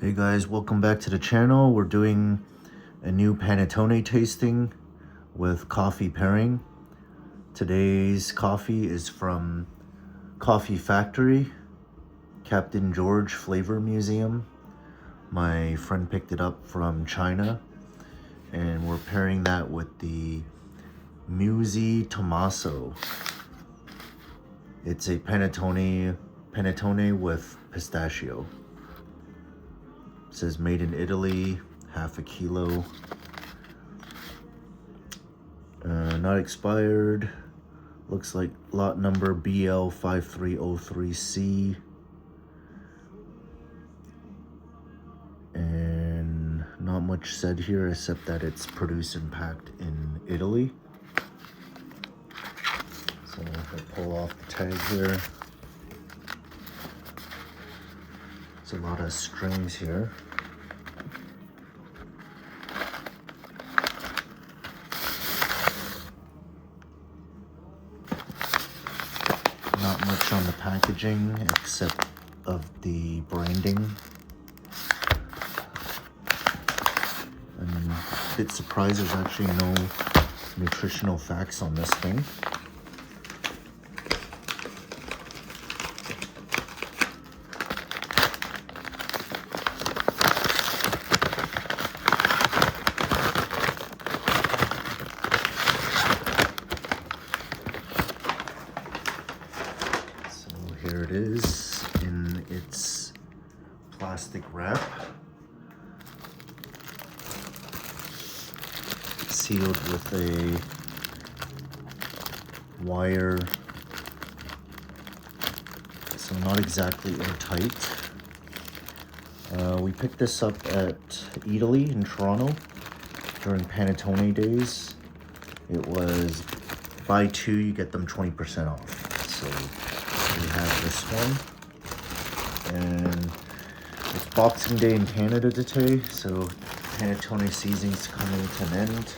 Hey guys, welcome back to the channel. We're doing a new panettone tasting with coffee pairing. Today's coffee is from Coffee Factory, Captain George Flavor Museum. My friend picked it up from China, and we're pairing that with the Muzzi Tommaso. It's a panettone with pistachio. It says made in Italy, half a kilo. Not expired. Looks like lot number BL5303C. And not much said here except that it's produced and packed in Italy. So I'll pull off the tag here. There's a lot of strings here. Not much on the packaging except of the branding. I'm a bit surprised there's actually no nutritional facts on this thing. Here it is in its plastic wrap, sealed with a wire, so not exactly airtight. We picked this up at Italy in Toronto during Panettone days. It was buy two, you get them 20% off. So we have this one, and it's Boxing Day in Canada today, so panettone season's coming to an end.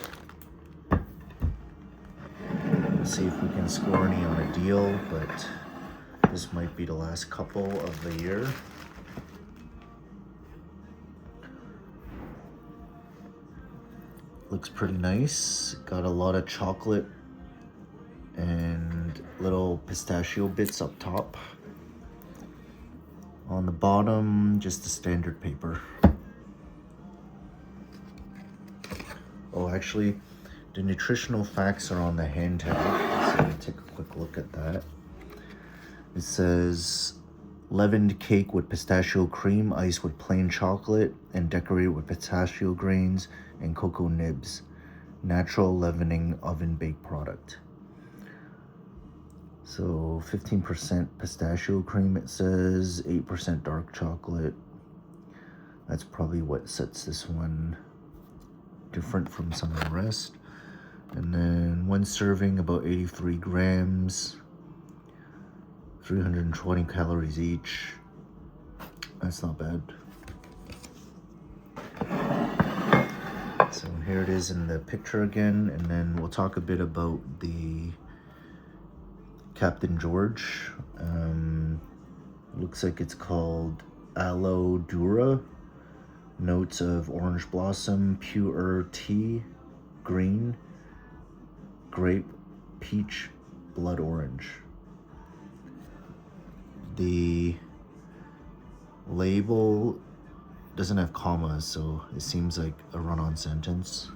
We'll see if we can score any on a deal, but this might be the last couple of the year. Looks pretty nice. Got a lot of chocolate and little pistachio bits up top. On the bottom, just the standard paper. Oh, actually, the nutritional facts are on the hand tag, so let's take a quick look at that. It says leavened cake with pistachio cream, iced with plain chocolate, and decorated with pistachio grains and cocoa nibs. Natural leavening oven baked product. So 15% pistachio cream, it says, 8% dark chocolate. That's probably what sets this one different from some of the rest. And then one serving, about 83 grams, 320 calories each. That's not bad. So here it is in the picture again, and then we'll talk a bit about the Captain George. Looks like it's called Alo Doora. Notes of orange blossom, pure tea, green, grape, peach, blood orange. The label doesn't have commas, so it seems like a run-on sentence.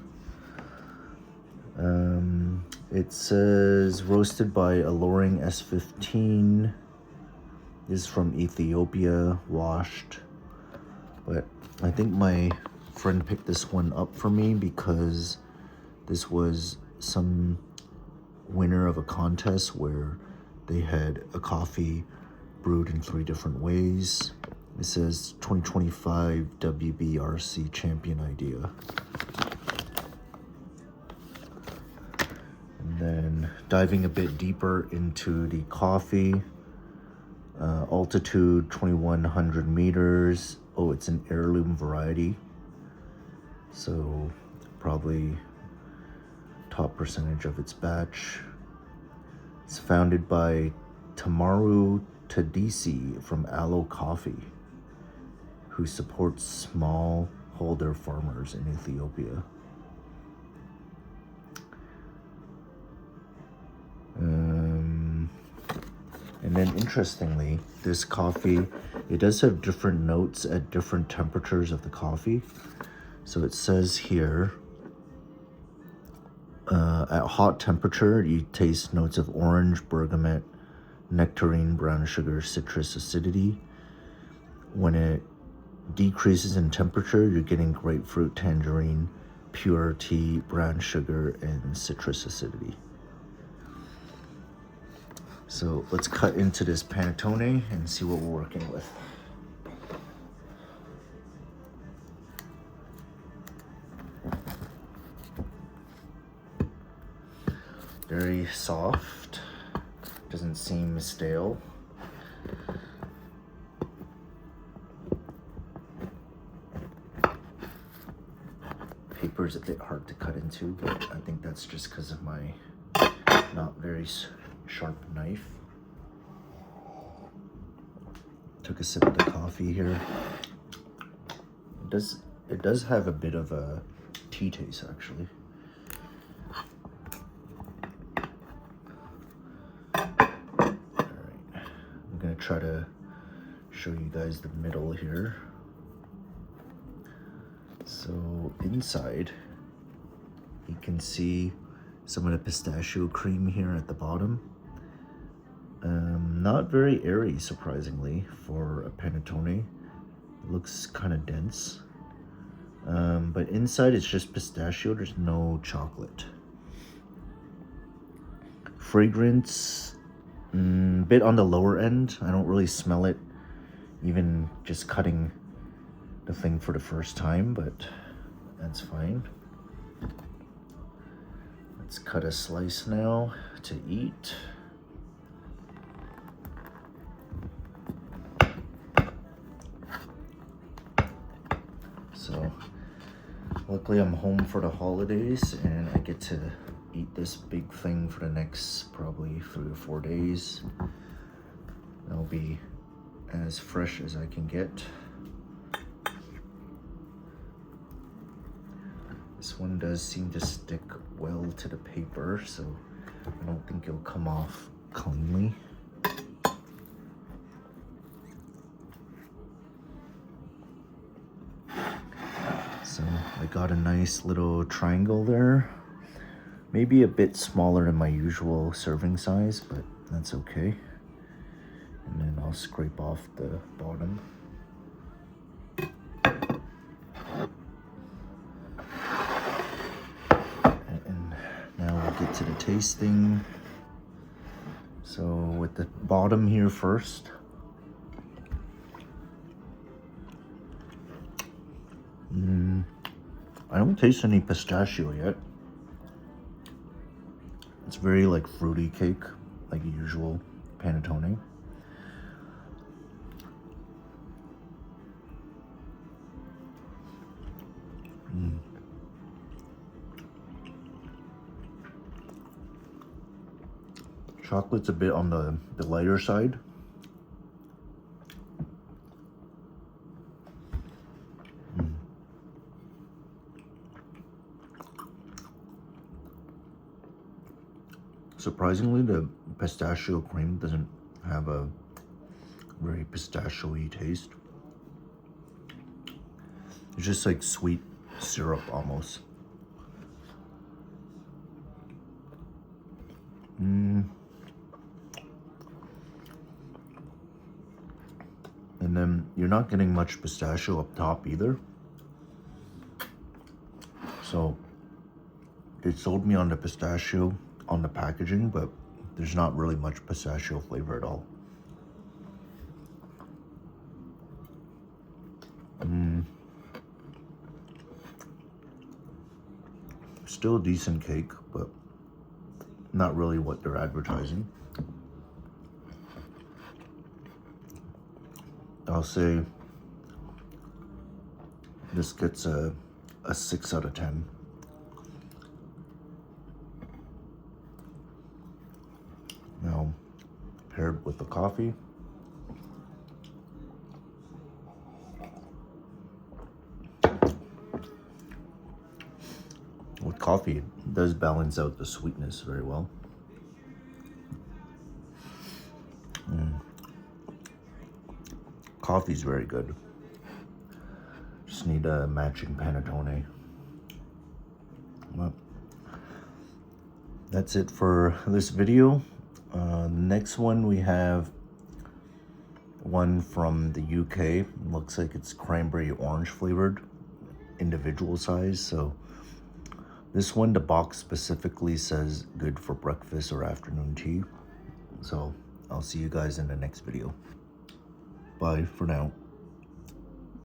It says roasted by alluring S15. This is from Ethiopia, washed. But I think my friend picked this one up for me because this was some winner of a contest where they had a coffee brewed in 3 different ways. It says 2025 WBRC champion idea. And then diving a bit deeper into the coffee, altitude 2100 meters. Oh, it's an heirloom variety, so probably top percentage of its batch. It's founded by Tamaru Tadisi from Alo Coffee, who supports smallholder farmers in Ethiopia. And then interestingly, this coffee, it does have different notes at different temperatures of the coffee. So it says here, at hot temperature, you taste notes of orange, bergamot, nectarine, brown sugar, citrus acidity. When it decreases in temperature, you're getting grapefruit, tangerine, pure tea, brown sugar, and citrus acidity. So let's cut into this panettone and see what we're working with. Very soft, doesn't seem stale. Paper is a bit hard to cut into, but I think that's just because of my not very sharp knife. Took a sip of the coffee here. It does have a bit of a tea taste, actually. I'm gonna try to show you guys the middle here. So inside, you can see some of the pistachio cream here at the bottom. Not very airy, surprisingly, for a panettone. It looks kind of dense. But inside it's just pistachio, there's no chocolate. Fragrance, bit on the lower end. I don't really smell it, even just cutting the thing for the first time, but that's fine. Let's cut a slice now to eat. So luckily I'm home for the holidays and I get to eat this big thing for the next probably 3 or 4 days. It'll be as fresh as I can get. This one does seem to stick well to the paper, so I don't think it'll come off cleanly. So I got a nice little triangle there. Maybe a bit smaller than my usual serving size, but that's okay. And then I'll scrape off the bottom. And now we'll get to the tasting. So with the bottom here first. I don't taste any pistachio yet. It's very like fruity cake, like a usual panettone. Chocolate's a bit on the lighter side. Surprisingly, the pistachio cream doesn't have a very pistachio-y taste. It's just like sweet syrup almost. And then you're not getting much pistachio up top either. So they sold me on the pistachio on the packaging, but there's not really much pistachio flavor at all. Still a decent cake, but not really what they're advertising. I'll say this gets a 6 out of 10. Now, paired with the coffee. coffee does balance out the sweetness very well. Coffee's very good. Just need a matching panettone. Well, that's it for this video. Next one we have one from the UK. Looks like it's cranberry orange flavored, individual size. So this one, the box specifically says good for breakfast or afternoon tea. So I'll see you guys in the next video. Bye for now.